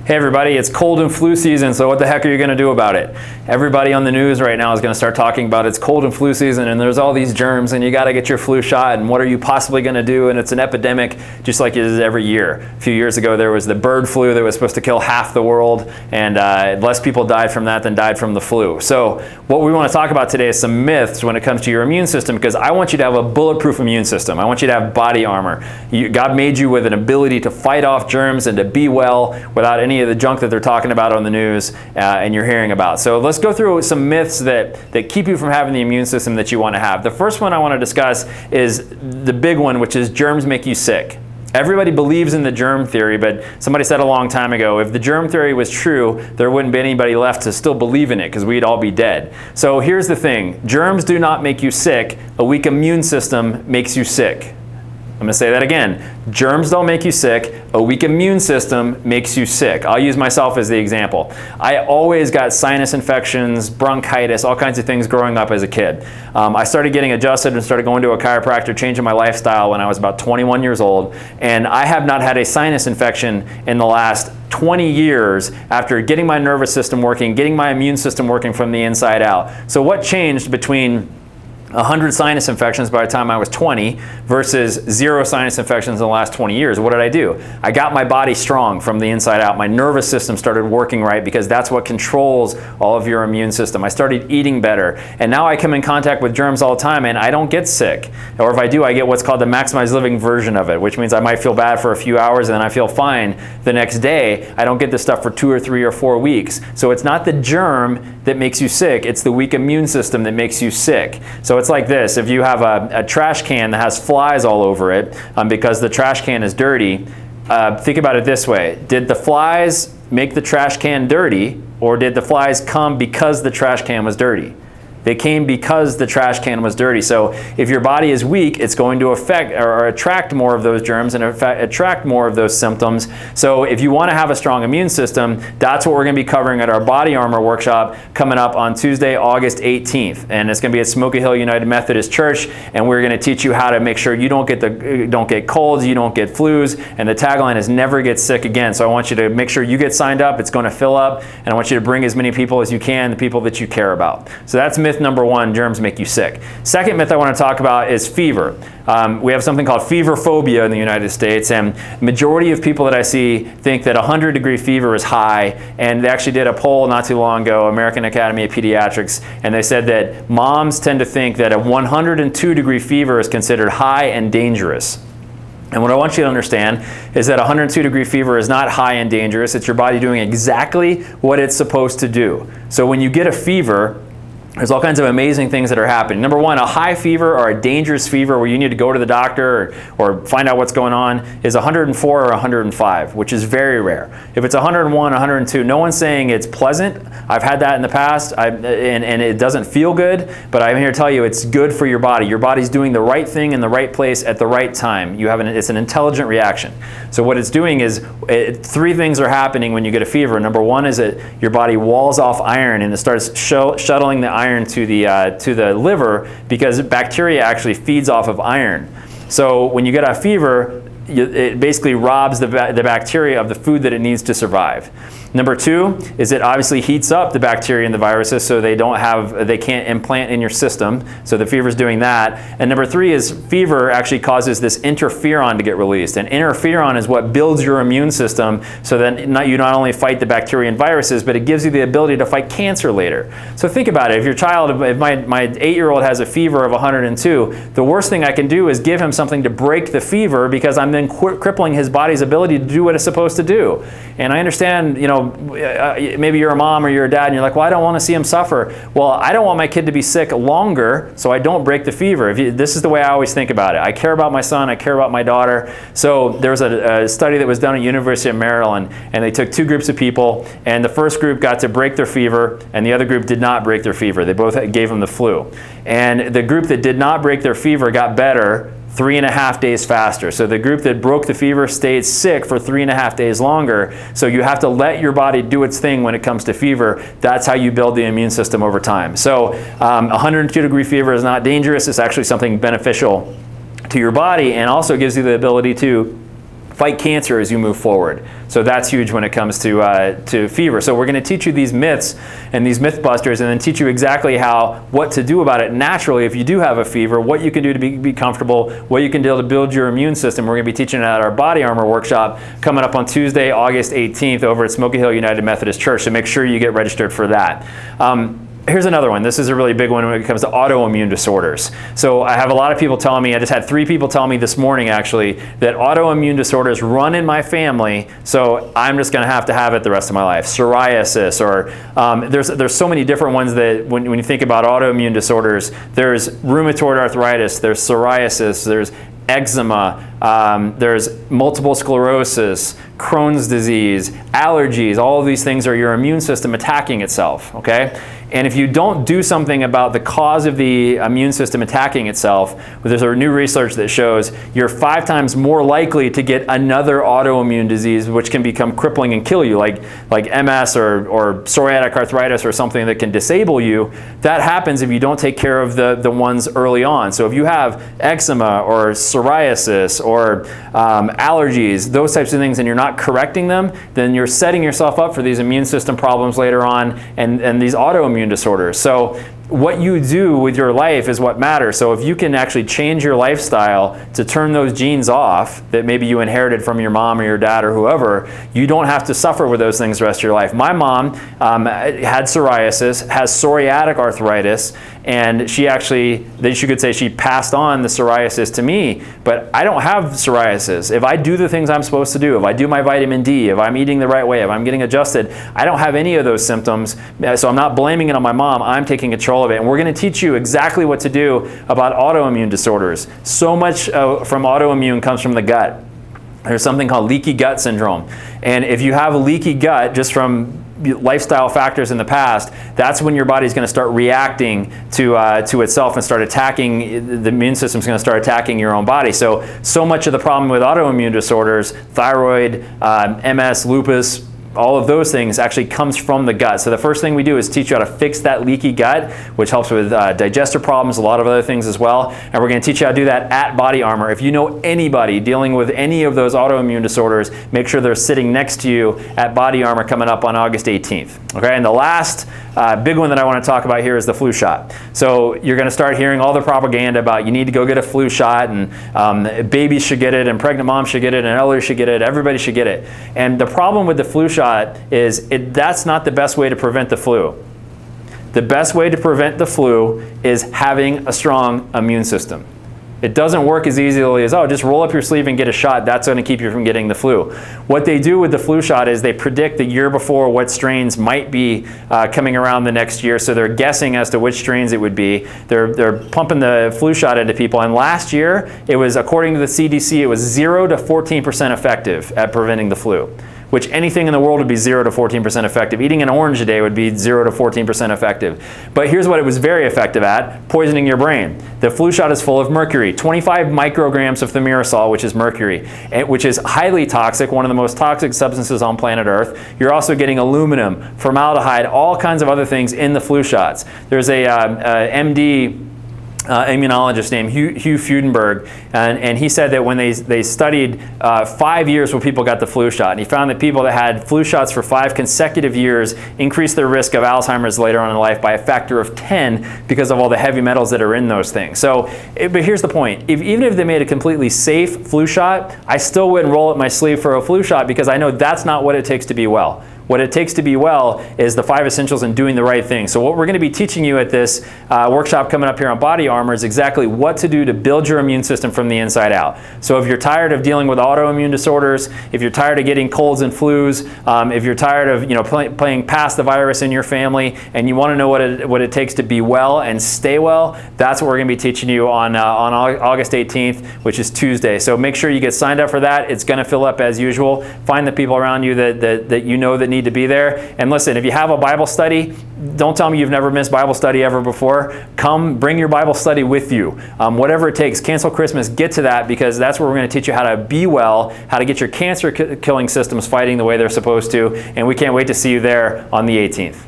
Hey everybody, it's cold and flu season, so what the heck are you going to do about it? Everybody on the news right now is going to start talking about it's cold and flu season and there's all these germs and you got to get your flu shot and what are you possibly going to do, and it's an epidemic just like it is every year. A few years ago there was the bird flu that was supposed to kill half the world, and less people died from that than died from the flu. So what we want to talk about today is some myths when it comes to your immune system, because I want you to have a bulletproof immune system. I want you to have body armor. God made you with an ability to fight off germs and to be well without any of the junk that they're talking about on the news and you're hearing about. So let's go through some myths that keep you from having the immune system that you want to have. The first one I want to discuss is the big one, which is germs make you sick. Everybody believes in the germ theory, but somebody said a long time ago, if the germ theory was true, there wouldn't be anybody left to still believe in it because we'd all be dead. So here's the thing, germs do not make you sick. A weak immune system makes you sick. I'm going to say that again. Germs don't make you sick. A weak immune system makes you sick. I'll use myself as the example. I always got sinus infections, bronchitis, all kinds of things growing up as a kid. I started getting adjusted and started going to a chiropractor, changing my lifestyle when I was about 21 years old. And I have not had a sinus infection in the last 20 years after getting my nervous system working, getting my immune system working from the inside out. So what changed between 100 sinus infections by the time I was 20 versus 0 sinus infections in the last 20 years. What did I do? I got my body strong from the inside out. My nervous system started working right because that's what controls all of your immune system. I started eating better, and now I come in contact with germs all the time and I don't get sick. Or if I do, I get what's called the maximized living version of it, which means I might feel bad for a few hours and then I feel fine the next day. I don't get this stuff for 2 or 3 or 4 weeks. So it's not the germ that makes you sick, it's the weak immune system that makes you sick. So it's like this, if you have a trash can that has flies all over it because the trash can is dirty, think about it this way. Did the flies make the trash can dirty, or did the flies come because the trash can was dirty? They came because the trash can was dirty. So if your body is weak, it's going to affect or attract more of those germs and attract more of those symptoms. So if you want to have a strong immune system, that's what we're going to be covering at our Body Armor workshop coming up on Tuesday, August 18th. And it's going to be at Smoky Hill United Methodist Church. And we're going to teach you how to make sure you don't get colds, you don't get flus. And the tagline is never get sick again. So I want you to make sure you get signed up. It's going to fill up. And I want you to bring as many people as you can, the people that you care about. So that's myth number 1, germs make you sick. Second myth I want to talk about is fever. We have something called fever phobia in the United States, and majority of people that I see think that 100-degree fever is high, and they actually did a poll not too long ago, American Academy of Pediatrics, and they said that moms tend to think that a 102-degree fever is considered high and dangerous. And what I want you to understand is that 102-degree fever is not high and dangerous. It's your body doing exactly what it's supposed to do. So when you get a fever, there's all kinds of amazing things that are happening. Number 1, a high fever or a dangerous fever where you need to go to the doctor or find out what's going on is 104 or 105, which is very rare. If it's 101, 102, no one's saying it's pleasant. I've had that in the past, and it doesn't feel good, but I'm here to tell you it's good for your body. Your body's doing the right thing in the right place at the right time. It's an intelligent reaction. So what it's doing is 3 things are happening when you get a fever. Number 1 is that your body walls off iron and it starts shuttling the iron to the liver, because bacteria actually feeds off of iron. So when you get a fever, it basically robs the bacteria of the food that it needs to survive. Number 2 is it obviously heats up the bacteria and the viruses so they can't implant in your system. So the fever is doing that. And number 3 is fever actually causes this interferon to get released. And interferon is what builds your immune system so that you not only fight the bacteria and viruses, but it gives you the ability to fight cancer later. So think about it. If your child, if my 8-year-old has a fever of 102, the worst thing I can do is give him something to break the fever, because I'm then crippling his body's ability to do what it's supposed to do. And I understand, maybe you're a mom or you're a dad and you're like, well, I don't want to see him suffer. Well, I don't want my kid to be sick longer, so I don't break the fever. This is the way I always think about it. I care about my son, I care about my daughter. So there was a study that was done at University of Maryland, and they took 2 groups of people, and the first group got to break their fever, and the other group did not break their fever. They both gave them the flu. And the group that did not break their fever got better 3.5 days faster. So the group that broke the fever stayed sick for 3.5 days longer. So you have to let your body do its thing when it comes to fever. That's how you build the immune system over time. So 102-degree fever is not dangerous. It's actually something beneficial to your body, and also gives you the ability to fight cancer as you move forward. So that's huge when it comes to fever. So we're going to teach you these myths and these myth busters, and then teach you exactly what to do about it naturally if you do have a fever, what you can do to be comfortable, what you can do to build your immune system. We're going to be teaching it at our Body Armor workshop coming up on Tuesday, August 18th over at Smoky Hill United Methodist Church. So make sure you get registered for that. Here's another one. This is a really big one when it comes to autoimmune disorders. So I have a lot of people telling me, I just had 3 people tell me this morning actually, that autoimmune disorders run in my family, so I'm just going to have it the rest of my life. Psoriasis, or there's so many different ones that when you think about autoimmune disorders, there's rheumatoid arthritis, there's psoriasis, there's eczema, there's multiple sclerosis, Crohn's disease, allergies. All of these things are your immune system attacking itself, okay? And if you don't do something about the cause of the immune system attacking itself, there's a new research that shows you're 5 times more likely to get another autoimmune disease which can become crippling and kill you, like MS or psoriatic arthritis or something that can disable you. That happens if you don't take care of the ones early on. So if you have eczema or psoriasis or allergies, those types of things, and you're not correcting them, then you're setting yourself up for these immune system problems later on and these autoimmune disorders. So what you do with your life is what matters. So if you can actually change your lifestyle to turn those genes off that maybe you inherited from your mom or your dad or whoever, you don't have to suffer with those things the rest of your life. My mom had psoriasis, has psoriatic arthritis, and she actually, you could say she passed on the psoriasis to me, but I don't have psoriasis. If I do the things I'm supposed to do, if I do my vitamin D, if I'm eating the right way, if I'm getting adjusted, I don't have any of those symptoms. So I'm not blaming it on my mom. I'm taking control of it. And we're going to teach you exactly what to do about autoimmune disorders. So much from autoimmune comes from the gut. There's something called leaky gut syndrome. And if you have a leaky gut just from lifestyle factors in the past, that's when your body's going to start reacting to itself and start attacking, the immune system's going to start attacking your own body. So much of the problem with autoimmune disorders, thyroid, MS, lupus, all of those things actually comes from the gut. So the first thing we do is teach you how to fix that leaky gut, which helps with digestive problems, a lot of other things as well. And we're going to teach you how to do that at Body Armor. If you know anybody dealing with any of those autoimmune disorders, make sure they're sitting next to you at Body Armor coming up on August 18th. Okay, and the last big one that I want to talk about here is the flu shot. So you're going to start hearing all the propaganda about you need to go get a flu shot, and babies should get it, and pregnant moms should get it, and elders should get it, everybody should get it. And the problem with the flu shot is that's not the best way to prevent the flu. The best way to prevent the flu is having a strong immune system. It doesn't work as easily as, oh, just roll up your sleeve and get a shot. That's going to keep you from getting the flu. What they do with the flu shot is they predict the year before what strains might be coming around the next year. So they're guessing as to which strains it would be. They're pumping the flu shot into people. And last year, it was, according to the CDC, it was 0 to 14% effective at preventing the flu, which anything in the world would be 0 to 14% effective. Eating an orange a day would be 0 to 14% effective. But here's what it was very effective at: poisoning your brain. The flu shot is full of mercury, 25 micrograms of thimerosal, which is mercury, which is highly toxic, one of the most toxic substances on planet Earth. You're also getting aluminum, formaldehyde, all kinds of other things in the flu shots. There's a MD immunologist named Hugh Fudenberg, and he said that when they studied 5 years when people got the flu shot, and he found that people that had flu shots for 5 consecutive years increased their risk of Alzheimer's later on in life by a factor of 10 because of all the heavy metals that are in those things. So, but here's the point. Even if they made a completely safe flu shot, I still wouldn't roll up my sleeve for a flu shot because I know that's not what it takes to be well. What it takes to be well is the 5 essentials and doing the right thing. So what we're going to be teaching you at this workshop coming up here on Body Armor is exactly what to do to build your immune system from the inside out. So if you're tired of dealing with autoimmune disorders, if you're tired of getting colds and flus, if you're tired of playing past the virus in your family, and you want to know what it takes to be well and stay well, that's what we're going to be teaching you on August 18th, which is Tuesday. So make sure you get signed up for that. It's going to fill up as usual. Find the people around you that you know that need to be there. And listen, if you have a Bible study, don't tell me you've never missed Bible study ever before. Come, bring your Bible study with you. Whatever it takes, cancel Christmas, get to that, because that's where we're going to teach you how to be well, how to get your cancer killing systems fighting the way they're supposed to. And we can't wait to see you there on the 18th.